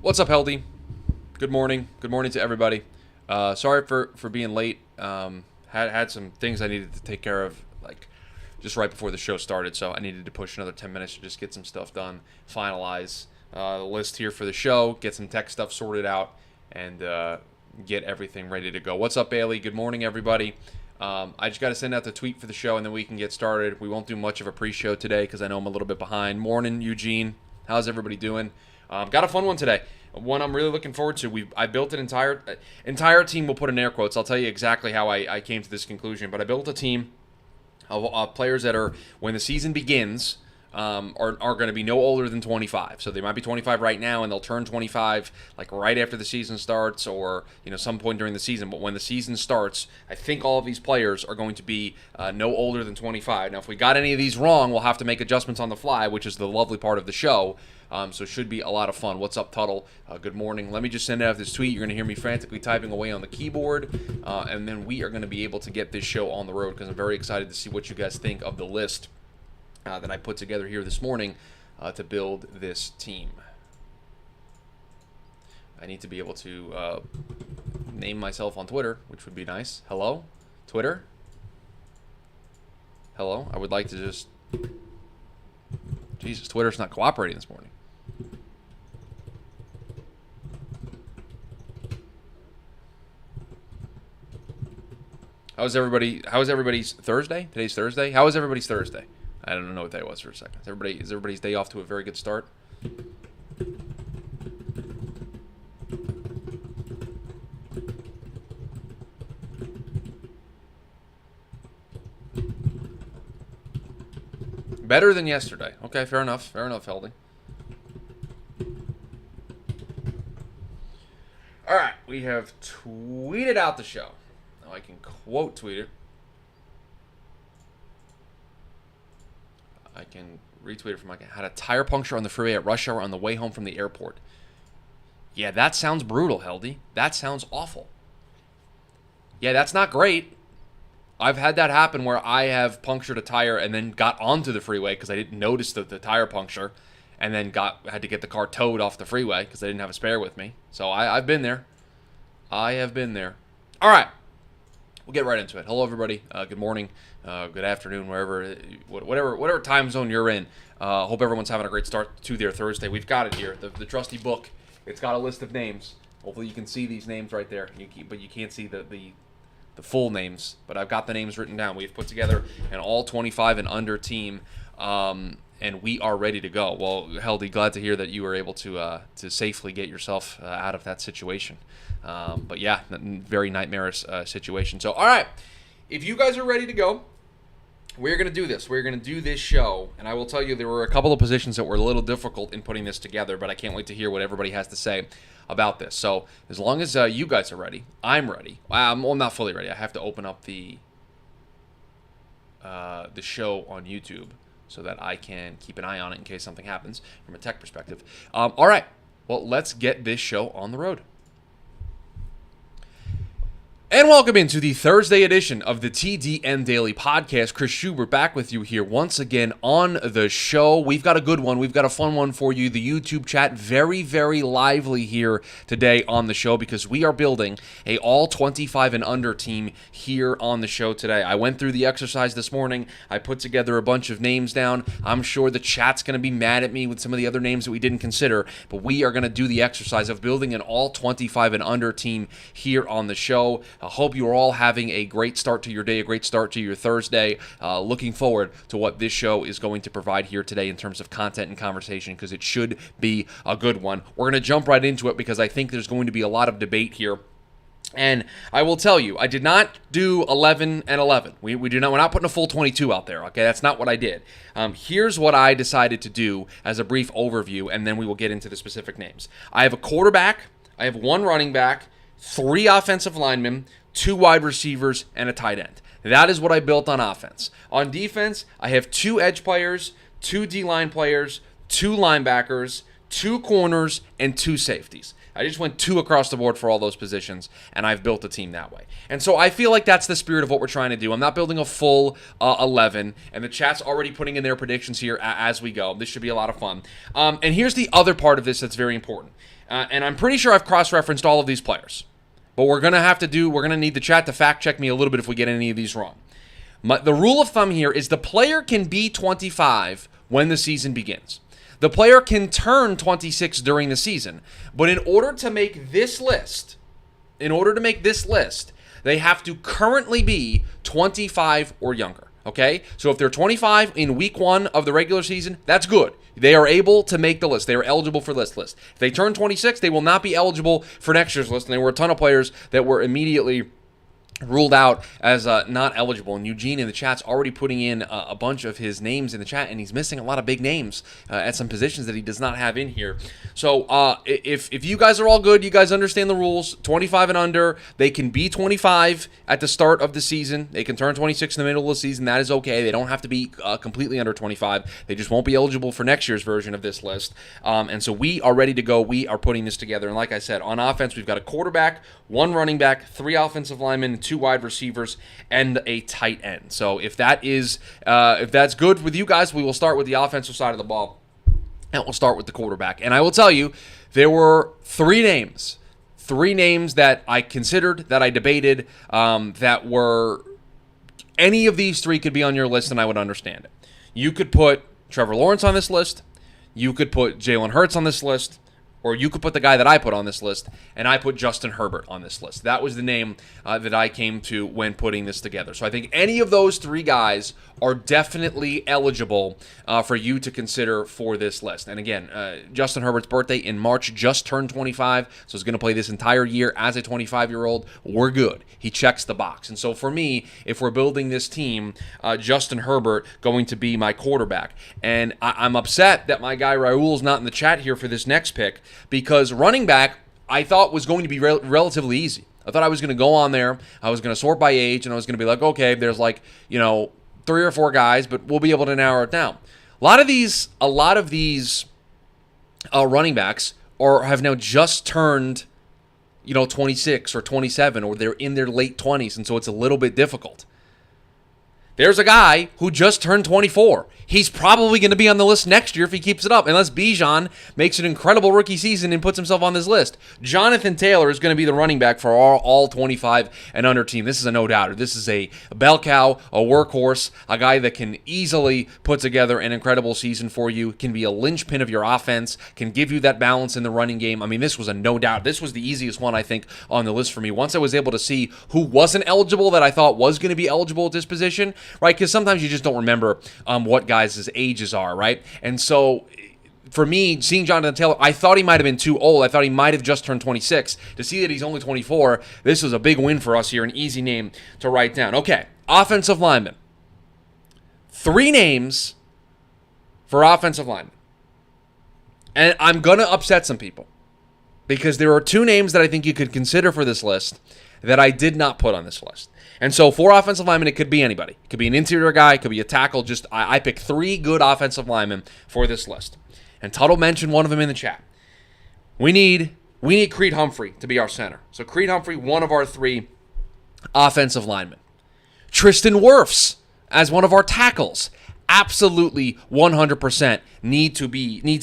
What's up, Heldy? Good morning. Good morning to everybody. Sorry for being late. Had some things I needed to take care of, like just right before the show started. So I needed to push another 10 minutes to just get some stuff done, finalize the list here for the show, get some tech stuff sorted out, and get everything ready to go. What's up, Bailey? Good morning, everybody. I just got to send out the tweet for the show, and then we can get started. We won't do much of a pre-show today because I know I'm a little bit behind. Morning, Eugene. How's everybody doing? Got a fun one today. One I'm really looking forward to. I built an entire team. We'll put in air quotes. I'll tell you exactly how I came to this conclusion. But I built a team of players that are, when the season begins, are going to be no older than 25. So they might be 25 right now, and they'll turn 25 like right after the season starts, or some point during the season. But when the season starts, I think all of these players are going to be no older than 25. Now, if we got any of these wrong, we'll have to make adjustments on the fly, which is the lovely part of the show. So it should be a lot of fun. What's up, Tuttle? Good morning. Let me just send out this tweet. You're going to hear me frantically typing away on the keyboard, and then we are going to be able to get this show on the road because I'm very excited to see what you guys think of the list that I put together here this morning to build this team. I need to be able to name myself on Twitter, which would be nice. Hello, Twitter? Hello? I would like to just... Jesus, Twitter's not cooperating this morning. How's everybody's Thursday? Today's Thursday. How was everybody's Thursday? I don't know what day it was for a second. Is everybody's day off to a very good start? Better than yesterday. Okay, fair enough. Fair enough, Heldy. All right, we have tweeted out the show. Now I can quote tweet it. I can retweet it from like, had a tire puncture on the freeway at rush hour on the way home from the airport. Yeah, that sounds brutal, Heldy. That sounds awful. Yeah, that's not great. I've had that happen where I have punctured a tire and then got onto the freeway because I didn't notice the tire puncture, and then had to get the car towed off the freeway because I didn't have a spare with me. So I've been there. I have been there. All right. We'll get right into it. Hello, everybody. Good morning, good afternoon, whatever time zone you're in. Hope everyone's having a great start to their Thursday. We've got it here, the trusty book. It's got a list of names. Hopefully you can see these names right there, but you can't see the full names. But I've got the names written down. We've put together an all 25 and under team, and we are ready to go. Well, Heldy, glad to hear that you were able to safely get yourself out of that situation. But yeah, very nightmarish situation. So, all right, if you guys are ready to go, we're going to do this. We're going to do this show, and I will tell you there were a couple of positions that were a little difficult in putting this together, but I can't wait to hear what everybody has to say about this. So, as long as you guys are ready, I'm ready. Well, I'm not fully ready. I have to open up the show on YouTube so that I can keep an eye on it in case something happens from a tech perspective. All right, well, let's get this show on the road. And welcome into the Thursday edition of the TDN Daily podcast. Chris Schubert back with you here once again on the show. We've got a good one. We've got a fun one for you. The YouTube chat very, very lively here today on the show because we are building a all 25 and under team here on the show today. I went through the exercise this morning. I put together a bunch of names down. I'm sure the chat's going to be mad at me with some of the other names that we didn't consider, but we are going to do the exercise of building an all 25 and under team here on the show. I hope you are all having a great start to your day, a great start to your Thursday. Looking forward to what this show is going to provide here today in terms of content and conversation because it should be a good one. We're going to jump right into it because I think there's going to be a lot of debate here. And I will tell you, I did not do 11 and 11. We're not putting a full 22 out there, okay? That's not what I did. Here's what I decided to do as a brief overview, and then we will get into the specific names. I have a quarterback, I have one running back, 3 offensive linemen, 2 wide receivers, and a tight end. That is what I built on offense. On defense, I have 2 edge players, 2 D-line players, 2 linebackers, 2 corners, and 2 safeties. I just went 2 across the board for all those positions, and I've built a team that way. And so I feel like that's the spirit of what we're trying to do. I'm not building a full 11, and the chat's already putting in their predictions here as we go. This should be a lot of fun. And here's the other part of this that's very important. And I'm pretty sure I've cross-referenced all of these players. But we're going to need the chat to fact-check me a little bit if we get any of these wrong. The rule of thumb here is the player can be 25 when the season begins. The player can turn 26 during the season, but in order to make this list, they have to currently be 25 or younger, okay? So if they're 25 in week 1 of the regular season, that's good. They are able to make the list. They are eligible for this list. If they turn 26, they will not be eligible for next year's list, and there were a ton of players that were immediately ruled out as not eligible. And Eugene in the chat's already putting in a bunch of his names in the chat, and he's missing a lot of big names at some positions that he does not have in here. So if you guys are all good, you guys understand the rules, 25 and under, they can be 25 at the start of the season. They can turn 26 in the middle of the season. That is okay. They don't have to be completely under 25. They just won't be eligible for next year's version of this list. And so we are ready to go. We are putting this together. And like I said, on offense, we've got a quarterback, 1 running back, 3 offensive linemen, 2 wide receivers, and a tight end. So if that's good with you guys, we will start with the offensive side of the ball, and we'll start with the quarterback. And I will tell you, there were 3 names that I considered, that I debated, that were any of these 3 could be on your list, and I would understand it. You could put Trevor Lawrence on this list. You could put Jalen Hurts on this list. Or you could put the guy that I put on this list, and I put Justin Herbert on this list. That was the name that I came to when putting this together. So I think any of those 3 guys are definitely eligible for you to consider for this list. And again, Justin Herbert's birthday in March, just turned 25, so he's going to play this entire year as a 25-year-old. We're good. He checks the box. And so for me, if we're building this team, Justin Herbert going to be my quarterback. And I'm upset that my guy Raul's not in the chat here for this next pick, because running back I thought was going to be relatively easy. I thought I was going to go on there, I was going to sort by age, and I was going to be like, okay, there's 3 or 4 guys, but we'll be able to narrow it down. A lot of these running backs have now just turned 26 or 27, or they're in their late 20s, and so it's a little bit difficult. There's a guy who just turned 24. He's probably going to be on the list next year if he keeps it up, unless Bijan makes an incredible rookie season and puts himself on this list. Jonathan Taylor is going to be the running back for all 25 and under team. This is a no-doubter. This is a bell cow, a workhorse, a guy that can easily put together an incredible season for you, can be a linchpin of your offense, can give you that balance in the running game. I mean, this was a no-doubt. This was the easiest one, I think, on the list for me. Once I was able to see who wasn't eligible that I thought was going to be eligible at this position, right? Because sometimes you just don't remember what guys' ages are, right? And so for me, seeing Jonathan Taylor, I thought he might have been too old. I thought he might have just turned 26. To see that he's only 24, this was a big win for us here, an easy name to write down. Okay, offensive lineman. 3 names for offensive lineman. And I'm going to upset some people, because there are 2 names that I think you could consider for this list that I did not put on this list. And so for offensive linemen, it could be anybody. It could be an interior guy, it could be a tackle. I picked 3 good offensive linemen for this list. And Tuttle mentioned one of them in the chat. We need Creed Humphrey to be our center. So Creed Humphrey, one of our 3 offensive linemen. Tristan Wirfs as one of our tackles. Absolutely 100% needs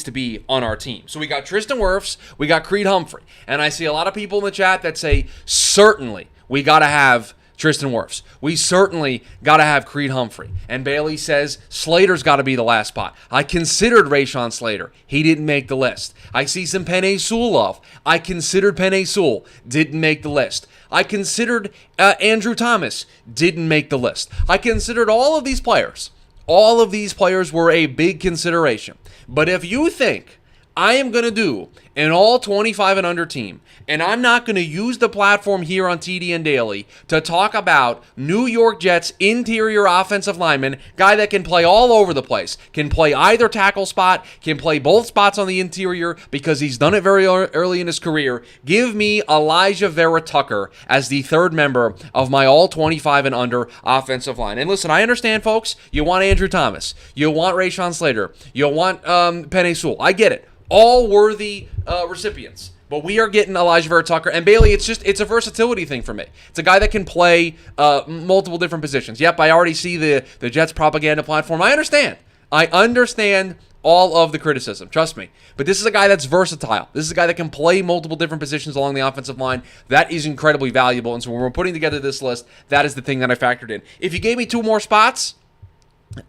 to be on our team. So we got Tristan Wirfs, we got Creed Humphrey. And I see a lot of people in the chat that say, certainly we got to have Tristan Wirfs. We certainly got to have Creed Humphrey. And Bailey says Slater's got to be the last spot. I considered Rashawn Slater. He didn't make the list. I see some Penei Sewell love. I considered Penei Sewell. Didn't make the list. I considered Andrew Thomas. Didn't make the list. I considered all of these players. All of these players were a big consideration. But if you think I am going to do an all 25 and under team, and I'm not going to use the platform here on TDN Daily to talk about New York Jets interior offensive lineman, guy that can play all over the place, can play either tackle spot, can play both spots on the interior because he's done it very early in his career. Give me Elijah Vera Tucker as the 3rd member of my all 25 and under offensive line. And listen, I understand, folks, you want Andrew Thomas, you want Rashawn Slater, you want Penei Sewell. I get it. All worthy recipients. But we are getting Elijah Vera Tucker. And Bailey, it's a versatility thing for me. It's a guy that can play multiple different positions. Yep, I already see the Jets propaganda platform. I understand all of the criticism. Trust me. But this is a guy that's versatile. This is a guy that can play multiple different positions along the offensive line. That is incredibly valuable. And so when we're putting together this list, that is the thing that I factored in. If you gave me 2 more spots,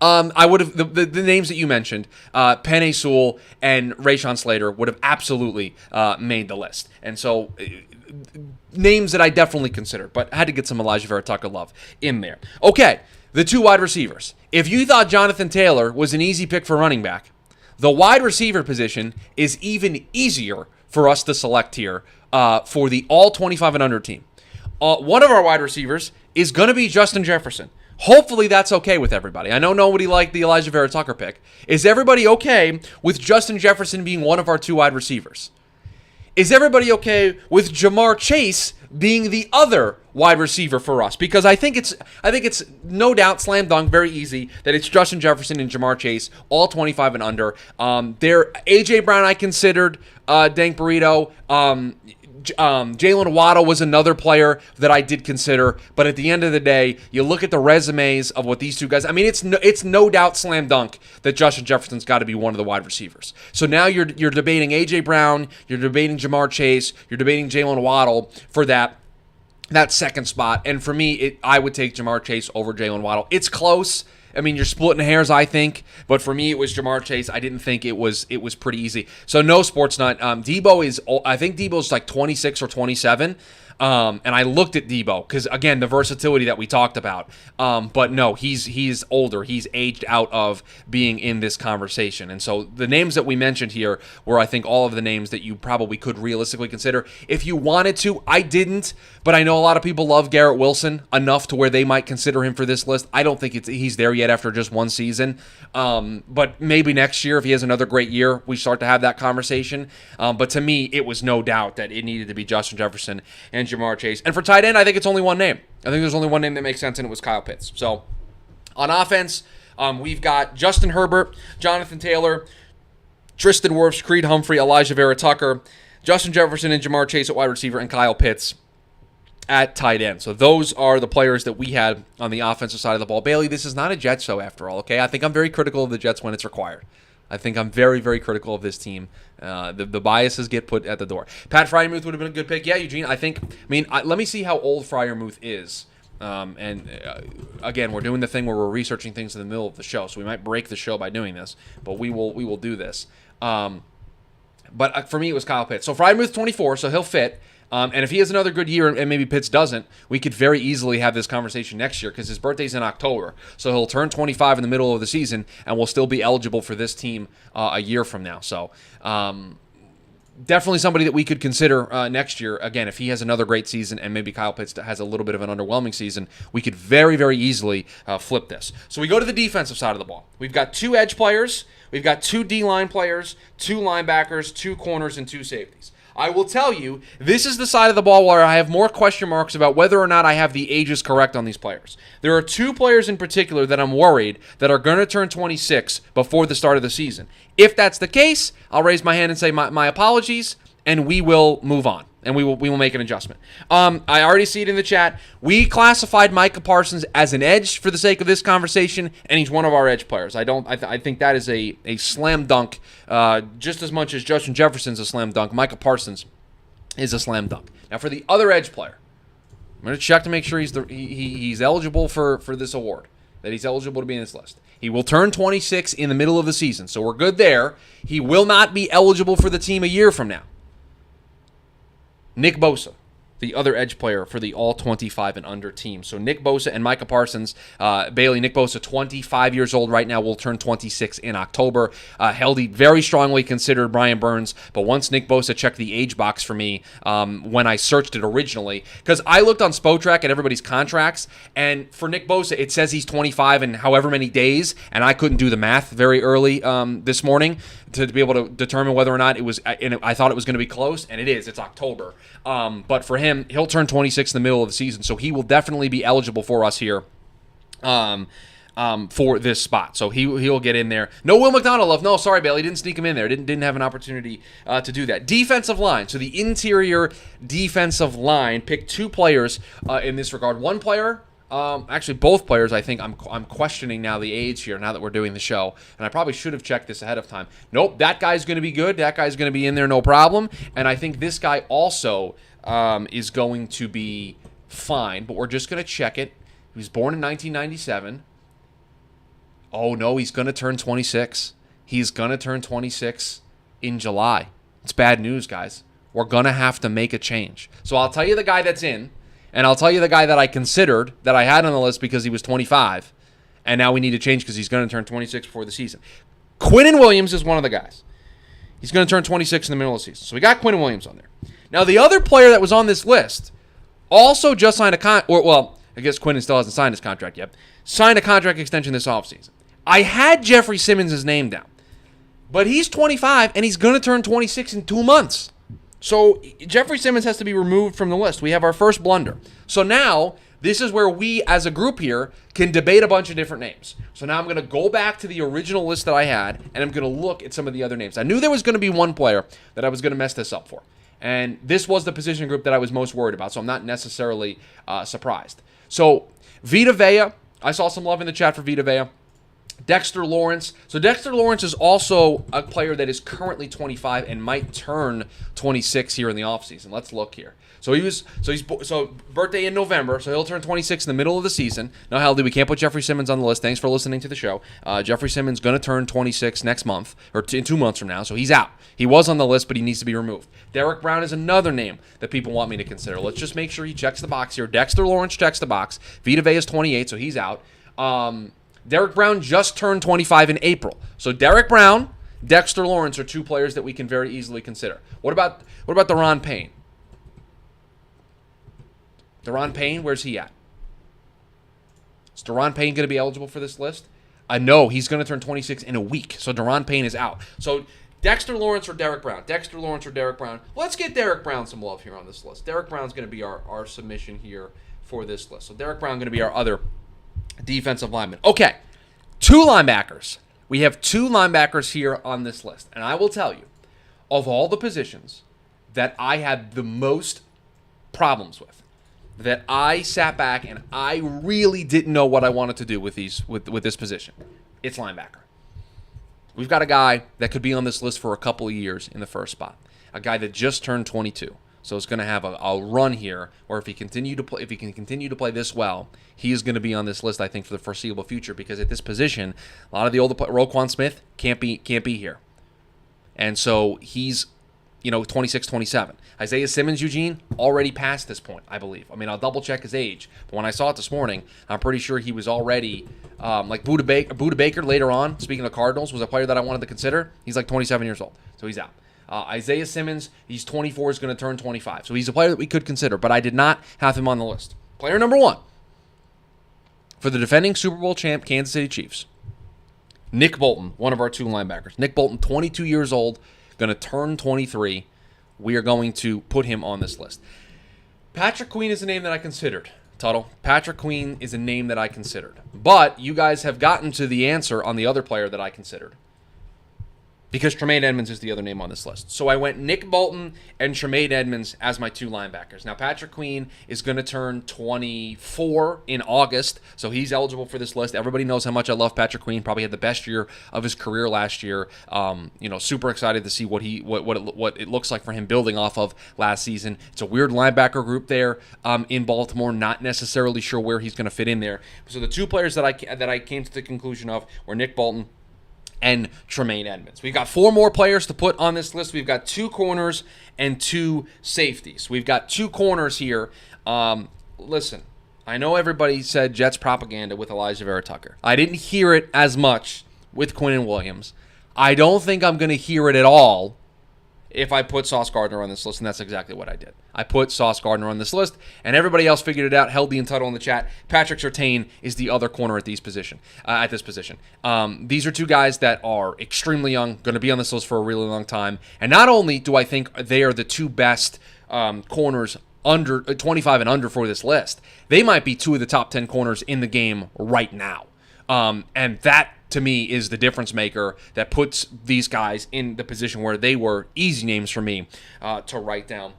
I would have the names that you mentioned, Penei Sewell and Rashawn Slater would have absolutely made the list. And so names that I definitely considered, but I had to get some Elijah Vera Tucker love in there. Okay, the 2 wide receivers. If you thought Jonathan Taylor was an easy pick for running back, the wide receiver position is even easier for us to select here for the all 25 and under team. One of our wide receivers is going to be Justin Jefferson. Hopefully that's okay with everybody. I know nobody liked the Elijah Vera Tucker pick. Is everybody okay with Justin Jefferson being one of our 2 wide receivers? Is everybody okay with Jamar Chase being the other wide receiver for us? Because I think it's no doubt slam dunk, very easy that it's Justin Jefferson and Jamar Chase, all 25 and under. There, AJ Brown I considered, Dank Burrito. Jalen Waddle was another player that I did consider, but at the end of the day, you look at the resumes of what these 2 guys. I mean, it's no doubt slam dunk that Justin Jefferson's got to be one of the wide receivers. So now you're debating AJ Brown, you're debating Jamar Chase, you're debating Jalen Waddle for that second spot. And for me, I would take Jamar Chase over Jalen Waddle. It's close. I mean, you're splitting hairs, I think. But for me, it was Jamar Chase. I didn't think it was pretty easy. So no sports nut. I think Debo's like 26 or 27. And I looked at Debo because, again, the versatility that we talked about. But no, he's older. He's aged out of being in this conversation. And so the names that we mentioned here were, I think, all of the names that you probably could realistically consider. If you wanted to, I didn't. But I know a lot of people love Garrett Wilson enough to where they might consider him for this list. I don't think he's there yet after just one season. But maybe next year, if he has another great year, we start to have that conversation. But to me, it was no doubt that it needed to be Justin Jefferson and Jamar Chase. And for tight end, I think it's only one name. I think there's only one name that makes sense, and it was Kyle Pitts. So on offense, we've got Justin Herbert, Jonathan Taylor, Tristan Wirfs, Creed Humphrey, Elijah Vera Tucker, Justin Jefferson and Jamar Chase at wide receiver, and Kyle Pitts at tight end. So those are the players that we had on the offensive side of the ball. Bailey, this is not a Jets show after all, okay? I think I'm very critical of the Jets when it's required. I think I'm very, very critical of this team. The biases get put at the door. Pat Freiermuth would have been a good pick. Yeah, Eugene, let me see how old Freiermuth is. Again, we're doing the thing where we're researching things in the middle of the show, so we might break the show by doing this, but we will do this. But for me, it was Kyle Pitts. So Freiermuth 24, so he'll fit. And if he has another good year and maybe Pitts doesn't, we could very easily have this conversation next year because his birthday's in October. So he'll turn 25 in the middle of the season and will still be eligible for this team a year from now. So definitely somebody that we could consider next year. Again, if he has another great season and maybe Kyle Pitts has a little bit of an underwhelming season, we could very, very easily flip this. So we go to the defensive side of the ball. We've got 2 edge players. We've got 2 D-line players, 2 linebackers, 2 corners, and 2 safeties. I will tell you, this is the side of the ball where I have more question marks about whether or not I have the ages correct on these players. There are 2 players in particular that I'm worried that are going to turn 26 before the start of the season. If that's the case, I'll raise my hand and say my apologies, and we will move on. And we will make an adjustment. I already see it in the chat. We classified Micah Parsons as an edge for the sake of this conversation, and he's one of our edge players. I think that is a slam dunk, just as much as Justin Jefferson's a slam dunk. Micah Parsons is a slam dunk. Now for the other edge player, I'm going to check to make sure he's eligible for this award, that he's eligible to be in this list. He will turn 26 in the middle of the season, so we're good there. He will not be eligible for the team a year from now. Nick Bosa, the other edge player for the all 25 and under team. So Nick Bosa and Micah Parsons. Bailey, Nick Bosa, 25 years old right now, will turn 26 in October. Heldy very strongly considered Brian Burns, but once Nick Bosa checked the age box for me when I searched it originally, because I looked on Spotrac at everybody's contracts, and for Nick Bosa, it says he's 25 in however many days, and I couldn't do the math very early this morning to be able to determine whether or not it was, and I thought it was going to be close, and it is. It's October. But for him, he'll turn 26 in the middle of the season, so he will definitely be eligible for us here. for this spot. So he'll get in there. No Will McDonald love. No, sorry, Bailey. Didn't sneak him in there. Didn't have an opportunity to do that. Defensive line. So the interior defensive line. Pick 2 players in this regard. One player, actually both players, I think I'm questioning now the age here now that we're doing the show. And I probably should have checked this ahead of time. Nope, that guy's going to be good. That guy's going to be in there, no problem. And I think this guy also is going to be fine. But we're just going to check it. He was born in 1997. Oh, no, he's going to turn 26. He's going to turn 26 in July. It's bad news, guys. We're going to have to make a change. So I'll tell you the guy that's in, and I'll tell you the guy that I considered, that I had on the list because he was 25, and now we need to change because he's going to turn 26 before the season. Quinnen Williams is one of the guys. He's going to turn 26 in the middle of the season. So we got Quinnen Williams on there. Now, the other player that was on this list also just signed I guess Quinnen still hasn't signed his contract yet, signed a contract extension this offseason. I had Jeffrey Simmons' name down, but he's 25, and he's going to turn 26 in 2 months. So Jeffrey Simmons has to be removed from the list. We have our first blunder. So now this is where we, as a group here, can debate a bunch of different names. So now I'm going to go back to the original list that I had, and I'm going to look at some of the other names. I knew there was going to be one player that I was going to mess this up for, and this was the position group that I was most worried about, so I'm not necessarily surprised. So Vita Vea, I saw some love in the chat for Vita Vea. Dexter Lawrence. So Dexter Lawrence is also a player that is currently 25 and might turn 26 here in the offseason. Let's look here. He's birthday in November, so he'll turn 26 in the middle of the season. No, hell, we can't put Jeffrey Simmons on the list. Thanks for listening to the show. Jeffrey Simmons going to turn 26 next month, or in 2 months from now, so he's out. He was on the list, but he needs to be removed. Derek Brown is another name that people want me to consider. Let's just make sure he checks the box here. Dexter Lawrence checks the box. Vita Vea is 28, so he's out. Derek Brown just turned 25 in April. So Derek Brown, Dexter Lawrence are 2 players that we can very easily consider. What about Deron Payne? Deron Payne, where's he at? Is Deron Payne going to be eligible for this list? No, he's going to turn 26 in a week. So Deron Payne is out. So Dexter Lawrence or Derek Brown? Dexter Lawrence or Derek Brown? Let's get Derek Brown some love here on this list. Derek Brown's going to be our submission here for this list. So Derek Brown going to be our other defensive lineman. Okay, 2 linebackers. We have 2 linebackers here on this list. And I will tell you, of all the positions that I had the most problems with, that I sat back and I really didn't know what I wanted to do with this position, it's linebacker. We've got a guy that could be on this list for a couple of years in the first spot. A guy that just turned 22. So it's going to have a run here, or if he can continue to play this well, he is going to be on this list, I think, for the foreseeable future. Because at this position, a lot of the older Roquan Smith can't be here, and so he's 26, 27. Isaiah Simmons, Eugene, already past this point, I believe. I mean, I'll double check his age, but when I saw it this morning, I'm pretty sure he was already like Buda Baker later on. Speaking of Cardinals, was a player that I wanted to consider. He's like 27 years old, so he's out. Isaiah Simmons, he's 24, is going to turn 25. So he's a player that we could consider, but I did not have him on the list. Player number 1 for the defending Super Bowl champ Kansas City Chiefs, Nick Bolton, one of our 2 linebackers. Nick Bolton, 22 years old, going to turn 23. We are going to put him on this list. Patrick Queen is a name that I considered. Tuttle, Patrick Queen is a name that I considered. But you guys have gotten to the answer on the other player that I considered, because Tremaine Edmonds is the other name on this list. So I went Nick Bolton and Tremaine Edmonds as my 2 linebackers. Now, Patrick Queen is going to turn 24 in August, so he's eligible for this list. Everybody knows how much I love Patrick Queen. Probably had the best year of his career last year. Super excited to see what it looks like for him building off of last season. It's a weird linebacker group there in Baltimore. Not necessarily sure where he's going to fit in there. So the 2 players that I came to the conclusion of were Nick Bolton and Tremaine Edmonds. We've got 4 more players to put on this list. We've got 2 corners and 2 safeties. We've got 2 corners here. Listen, I know everybody said Jets propaganda with Elijah Vera Tucker. I didn't hear it as much with Quinnen Williams. I don't think I'm going to hear it at all if I put Sauce Gardner on this list, and that's exactly what I did. I put Sauce Gardner on this list, and everybody else figured it out, held the entitle in the chat. Patrick Surtain is the other corner at this position. These are 2 guys that are extremely young, going to be on this list for a really long time. And not only do I think they are the 2 best corners under 25 and under for this list, they might be 2 of the top 10 corners in the game right now. And that, to me, is the difference maker that puts these guys in the position where they were easy names for me to write down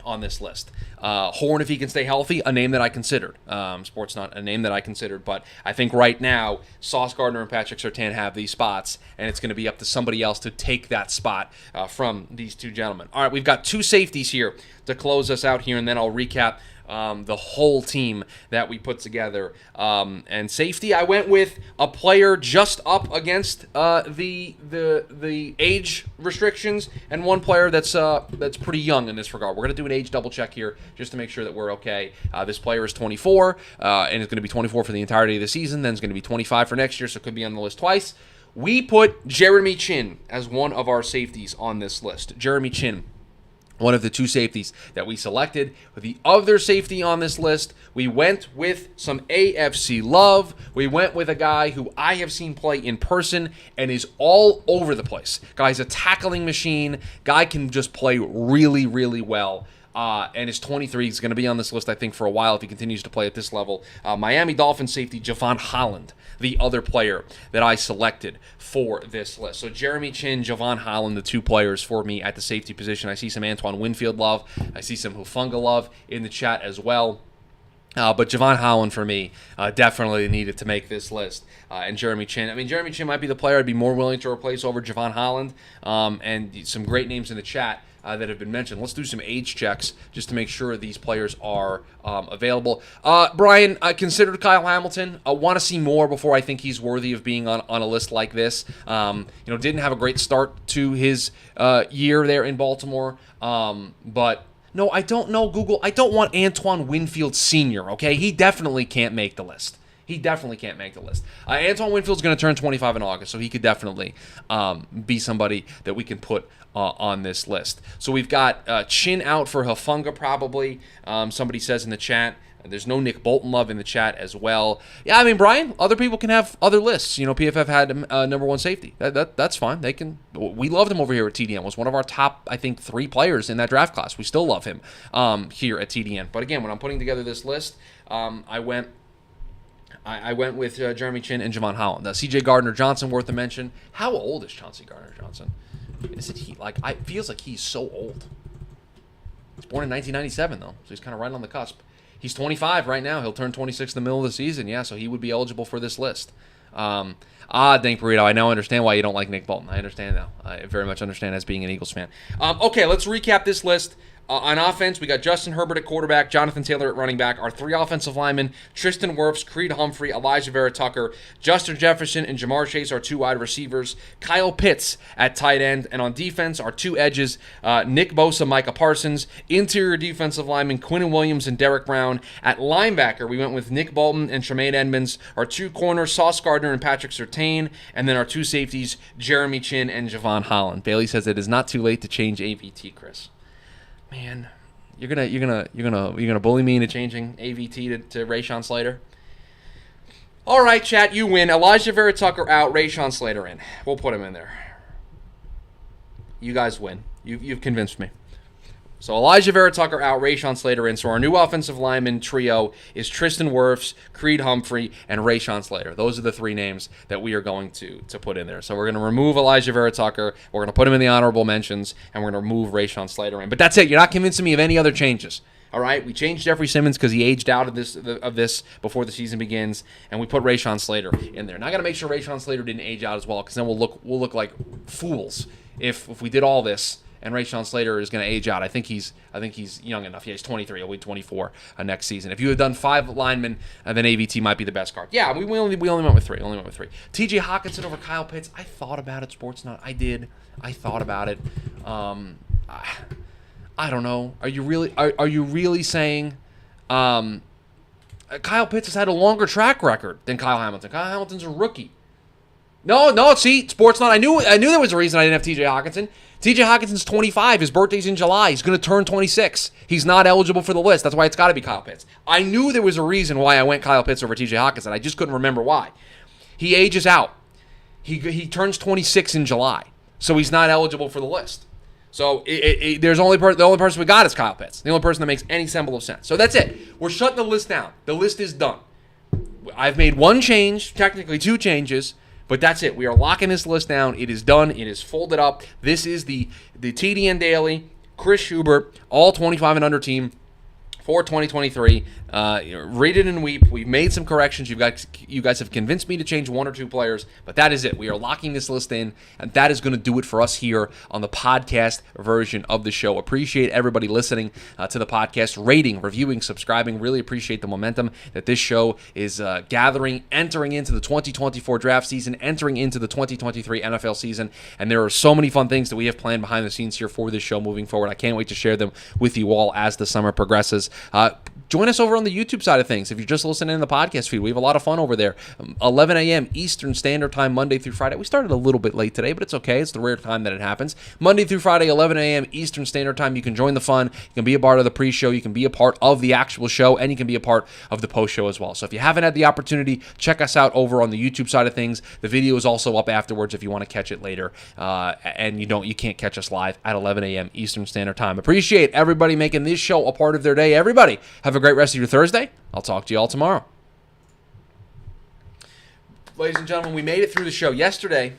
on this list. Horn, if he can stay healthy, a name that I considered. Sportsnut, a name that I considered. But I think right now, Sauce Gardner and Patrick Surtain have these spots, and it's going to be up to somebody else to take that spot from these two gentlemen. All right, we've got two safeties here to close us out here, and then I'll recap the whole team that we put together. And safety, I went with a player just up against the age restrictions, and one player that's pretty young in this regard. We're going to do an age double check here just to make sure that we're okay. This player is 24, and is going to be 24 for the entirety of the season. Then it's going to be 25 for next year, so it could be on the list twice. We put Jeremy Chinn as one of our safeties on this list. Jeremy Chinn, one of the two safeties that we selected. With the other safety on this list, we went with some AFC love. We went with a guy who I have seen play in person and is all over the place. Guy's a tackling machine. Guy can just play really, really well. And is 23. He's going to be on this list, I think, for a while if he continues to play at this level. Miami Dolphins safety Javon Holland, the other player that I selected for this list. So Jeremy Chinn, Javon Holland, the two players for me at the safety position. I see some Antoine Winfield love. I see some Hufanga love in the chat as well. But Javon Holland, for me, definitely needed to make this list. And Jeremy Chinn. I mean, Jeremy Chinn might be the player I'd be more willing to replace over Javon Holland. And some great names in the chat that have been mentioned. Let's do some age checks just to make sure these players are available. Brian, I considered Kyle Hamilton. I want to see more before I think he's worthy of being on a list like this. Didn't have a great start to his year there in Baltimore. But no, I don't know, Google. I don't want Antoine Winfield Sr., okay? He definitely can't make the list. Antoine Winfield's going to turn 25 in August, so he could definitely be somebody that we can put on this list. So we've got Chinn out for Hufanga probably. Somebody says in the chat. There's no Nick Bolton love in the chat as well. Yeah, I mean, Brian, other people can have other lists. PFF had number one safety. That's fine. They can. We loved him over here at TDN. Was one of our top, I think, 3 players in that draft class. We still love him here at TDN. But again, when I'm putting together this list, I went with Jeremy Chinn and Javon Holland. C.J. Gardner-Johnson, worth a mention. How old is Chauncey Gardner-Johnson? Isn't he it feels like he's so old. He's born in 1997 though, so he's kind of right on the cusp. He's 25 right now. He'll turn 26 in the middle of the season. Yeah, so he would be eligible for this list. Dang Burrito, I now understand why you don't like Nick Bolton. I understand now. I very much understand as being an Eagles fan. Okay, let's recap this list. On offense, we got Justin Herbert at quarterback, Jonathan Taylor at running back, our 3 offensive linemen, Tristan Wirfs, Creed Humphrey, Elijah Vera Tucker, Justin Jefferson, and Jamar Chase, our 2 wide receivers, Kyle Pitts at tight end, and on defense, our 2 edges, Nick Bosa, Micah Parsons, interior defensive linemen, Quinnen Williams and Derek Brown. At linebacker, we went with Nick Bolton and Tremaine Edmonds, our 2 corners, Sauce Gardner and Patrick Surtain, and then our 2 safeties, Jeremy Chinn and Javon Holland. Bailey says it is not too late to change AVT, Chris. Man, you're gonna bully me into changing AVT to Rashawn Slater. All right, chat, you win. Elijah Vera Tucker out, Rashawn Slater in. We'll put him in there. You guys win. You've convinced me. So Elijah Vera Tucker out, Rashawn Slater in. So our new offensive lineman trio is Tristan Wirfs, Creed Humphrey, and Rashawn Slater. Those are the 3 names that we are going to put in there. So we're going to remove Elijah Vera Tucker. We're going to put him in the honorable mentions, and we're going to remove Rashawn Slater in. But that's it. You're not convincing me of any other changes. All right, we changed Jeffrey Simmons because he aged out of this before the season begins, and we put Rashawn Slater in there. Now I got to make sure Rashawn Slater didn't age out as well, because then we'll look like fools if we did all this. And Rashawn Slater is going to age out. I think he's young enough. Yeah, he's 23. He'll be 24 next season. If you had done 5 linemen, then AVT might be the best card. Yeah, we only went with 3. T.J. Hockenson over Kyle Pitts. I thought about it, Sportsnut. I did. I thought about it. I don't know. Are you really saying Kyle Pitts has had a longer track record than Kyle Hamilton? Kyle Hamilton's a rookie. No. See, Sportsnut. I knew there was a reason I didn't have T.J. Hockenson. T.J. Hockenson's 25. His birthday's in July. He's going to turn 26. He's not eligible for the list. That's why it's got to be Kyle Pitts. I knew there was a reason why I went Kyle Pitts over T.J. Hockenson. I just couldn't remember why. He ages out. He turns 26 in July, so he's not eligible for the list. So the only person we got is Kyle Pitts. The only person that makes any semblance of sense. So that's it. We're shutting the list down. The list is done. I've made one change, technically two changes, but that's it. We are locking this list down. It is done. It is folded up. This is the TDN Daily, Chris Schubert, all 25 and under team for 2023. Read it and weep. We've made some corrections. You guys have convinced me to change one or two players, but that is it. We are locking this list in, and that is going to do it for us here on the podcast version of the show. Appreciate everybody listening to the podcast, rating, reviewing, subscribing. Really appreciate the momentum that this show is gathering, entering into the 2024 draft season, entering into the 2023 NFL season, and there are so many fun things that we have planned behind the scenes here for this show moving forward. I can't wait to share them with you all as the summer progresses. Join us over on the YouTube side of things. If you're just listening in the podcast feed, we have a lot of fun over there. 11 a.m. Eastern Standard Time, Monday through Friday. We started a little bit late today, but it's okay. It's the rare time that it happens. Monday through Friday, 11 a.m. Eastern Standard Time. You can join the fun. You can be a part of the pre-show. You can be a part of the actual show, and you can be a part of the post-show as well. So if you haven't had the opportunity, check us out over on the YouTube side of things. The video is also up afterwards if you want to catch it later. And you can't catch us live at 11 a.m. Eastern Standard Time. Appreciate everybody making this show a part of their day. Everybody, have a great rest of your Thursday. I'll talk to you all tomorrow. Ladies and gentlemen, we made it through the show yesterday,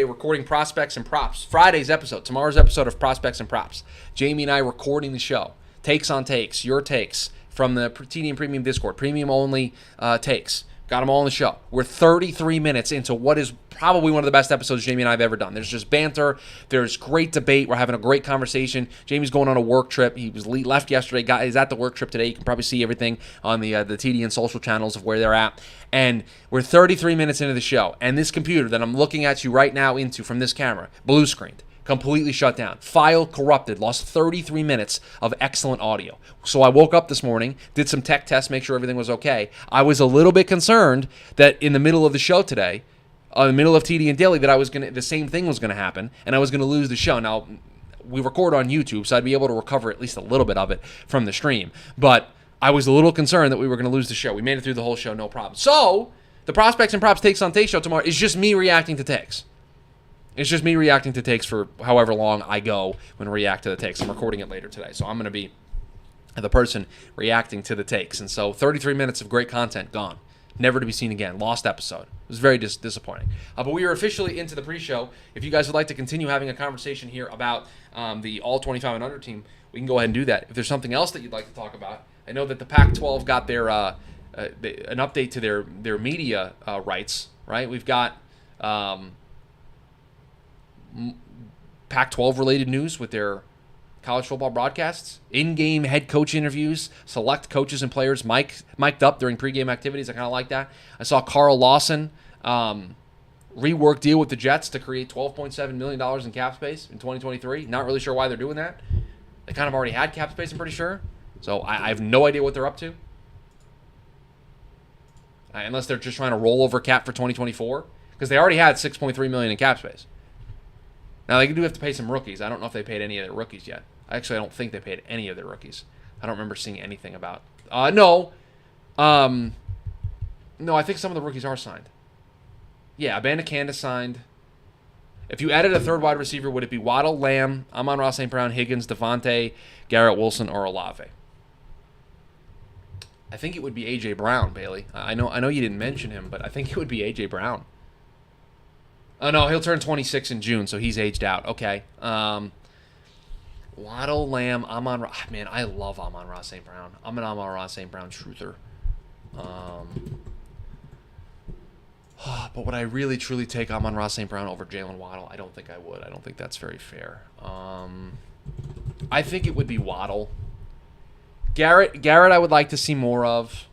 recording Prospects and Props. Friday's episode, tomorrow's episode of Prospects and Props. Jamie and I recording the show. Takes on takes, your takes from the TDN Premium Discord. Premium only takes. Got them all on the show. We're 33 minutes into what is probably one of the best episodes Jamie and I have ever done. There's just banter. There's great debate. We're having a great conversation. Jamie's going on a work trip. He was left yesterday. He's at the work trip today. You can probably see everything on the TDN social channels of where they're at. And we're 33 minutes into the show. And this computer that I'm looking at you right now into from this camera, blue screened, completely shut down. File corrupted. Lost 33 minutes of excellent audio. So I woke up this morning, did some tech tests, make sure everything was okay. I was a little bit concerned that in the middle of the show today, in the middle of TDN Daily, that the same thing was going to happen, and I was going to lose the show. Now, we record on YouTube, so I'd be able to recover at least a little bit of it from the stream. But I was a little concerned that we were going to lose the show. We made it through the whole show, no problem. So the Prospects and Props Takes on Takes show tomorrow is just me reacting to takes. It's just me reacting to takes for however long I go when I react to the takes. I'm recording it later today, so I'm going to be the person reacting to the takes. And so 33 minutes of great content gone. Never to be seen again. Lost episode. It was very disappointing. But we are officially into the pre-show. If you guys would like to continue having a conversation here about the all 25 and under team, we can go ahead and do that. If there's something else that you'd like to talk about, I know that the Pac-12 got their an update to their media rights, right? We've got Pac-12 related news with their college football broadcasts, in-game head coach interviews, select coaches and players mic'd up during pregame activities. I kind of like that. I saw Carl Lawson rework deal with the Jets to create $12.7 million in cap space in 2023. Not really sure why they're doing that. They kind of already had cap space, I'm pretty sure. So I have no idea what they're up to. Unless they're just trying to roll over cap for 2024. Because they already had $6.3 million in cap space. Now, they do have to pay some rookies. I don't know if they paid any of their rookies yet. Actually, I don't think they paid any of their rookies. I don't remember seeing anything about... No, I think some of the rookies are signed. Yeah, Abanikanda signed. If you added a third wide receiver, would it be Waddle, Lamb, Amon-Ra St. Brown, Higgins, Devontae, Garrett Wilson, or Olave? I think it would be A.J. Brown, Bailey. I know you didn't mention him, but I think it would be A.J. Brown. Oh, no, he'll turn 26 in June, so he's aged out. Okay. Waddle, Lamb, Amon-Ra. Man, I love Amon-Ra St. Brown. I'm an Amon-Ra St. Brown truther. But would I really, truly take Amon-Ra St. Brown over Jalen Waddle? I don't think I would. I don't think that's very fair. I think it would be Waddle. Garrett, I would like to see more of.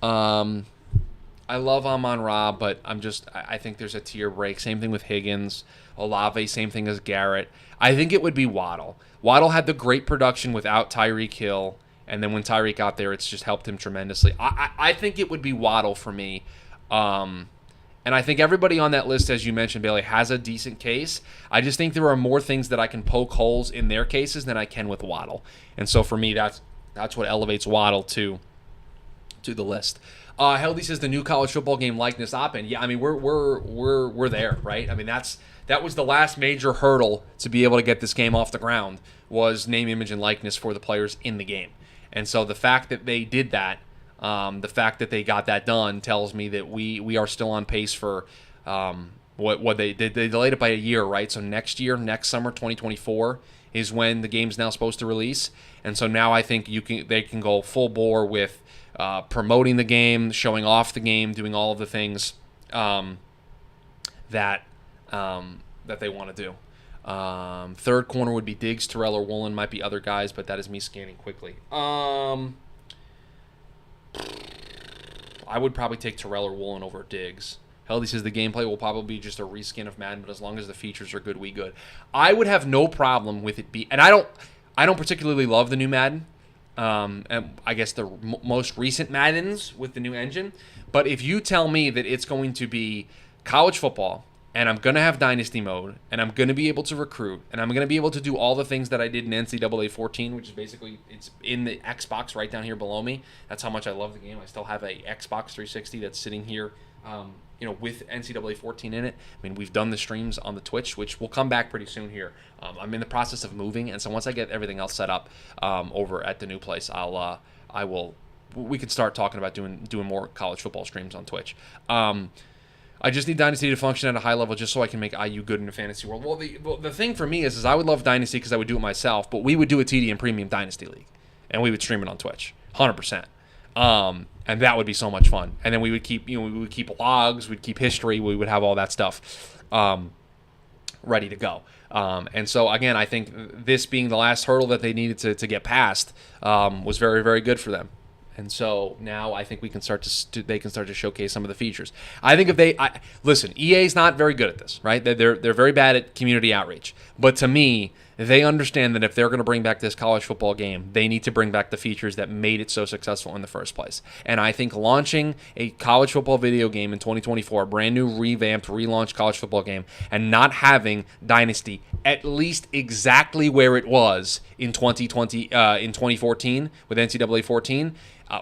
I love Amon-Ra, but I think there's a tier break. Same thing with Higgins. Olave, same thing as Garrett. I think it would be Waddle. Waddle had the great production without Tyreek Hill, and then when Tyreek got there, it's just helped him tremendously. I think it would be Waddle for me. And I think everybody on that list, as you mentioned, Bailey, has a decent case. I just think there are more things that I can poke holes in their cases than I can with Waddle. And so for me, that's what elevates Waddle to the list. Heldy says the new college football game likeness op-ed. Yeah, I mean we're there, right? I mean that was the last major hurdle to be able to get this game off the ground was name, image, and likeness for the players in the game. And so the fact that they did that The fact that they got that done tells me that we are still on pace for what they did. They delayed it by a year, right? So next summer, 2024 is when the game's now supposed to release. And so now I think they can go full bore with promoting the game, showing off the game, doing all of the things that they want to do. Third corner would be Diggs, Terrell, or Woolen. Might be other guys, but that is me scanning quickly. I would probably take Terrell or Woolen over Diggs. Hell, he says the gameplay will probably be just a reskin of Madden, but as long as the features are good, we good. I would have no problem with it and I don't particularly love the new Madden. And I guess the most recent Maddens with the new engine. But if you tell me that it's going to be college football, and I'm going to have Dynasty mode, and I'm going to be able to recruit, and I'm going to be able to do all the things that I did in NCAA 14, which is basically, it's in the Xbox right down here below me. That's how much I love the game. I still have a Xbox 360 that's sitting here, with NCAA 14 in it. I mean, we've done the streams on the Twitch, which will come back pretty soon here. I'm in the process of moving, and so once I get everything else set up over at the new place, we could start talking about doing more college football streams on Twitch. I just need Dynasty to function at a high level just so I can make IU good in the fantasy world. Well, the thing for me is I would love Dynasty because I would do it myself, but we would do a TDN Premium Dynasty League, and we would stream it on Twitch, 100%. And that would be so much fun. And then we would keep logs, we'd keep history, we would have all that stuff ready to go. And so, again, I think this being the last hurdle that they needed to get past was very, very good for them. And so now I think they can start to showcase some of the features. I think listen, EA's not very good at this, right? They're very bad at community outreach. But to me, they understand that if they're going to bring back this college football game, they need to bring back the features that made it so successful in the first place. And I think launching a college football video game in 2024, a brand new revamped, relaunched college football game, and not having Dynasty at least exactly where it was in 2014 with NCAA 14,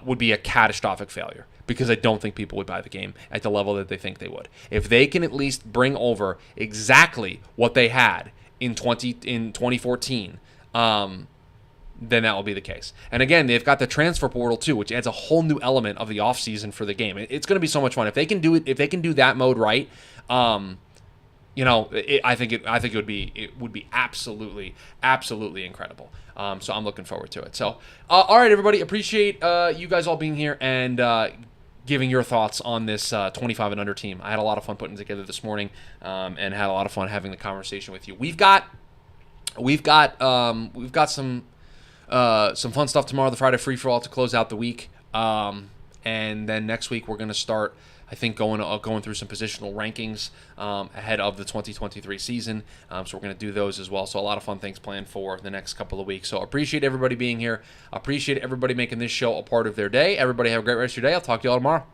would be a catastrophic failure because I don't think people would buy the game at the level that they think they would. If they can at least bring over exactly what they had in 2014, then that will be the case. And again, they've got the transfer portal too, which adds a whole new element of the offseason for the game. It's going to be so much fun if they can do it. If they can do that mode right, I think it would be absolutely incredible. So I'm looking forward to it. So, all right, everybody, appreciate you guys all being here and giving your thoughts on this 25 and under team. I had a lot of fun putting it together this morning, and had a lot of fun having the conversation with you. We've got some fun stuff tomorrow, the Friday free for all to close out the week, and then next week we're going to start, I think, going through some positional rankings ahead of the 2023 season. So we're going to do those as well. So a lot of fun things planned for the next couple of weeks. So appreciate everybody being here. Appreciate everybody making this show a part of their day. Everybody have a great rest of your day. I'll talk to you all tomorrow.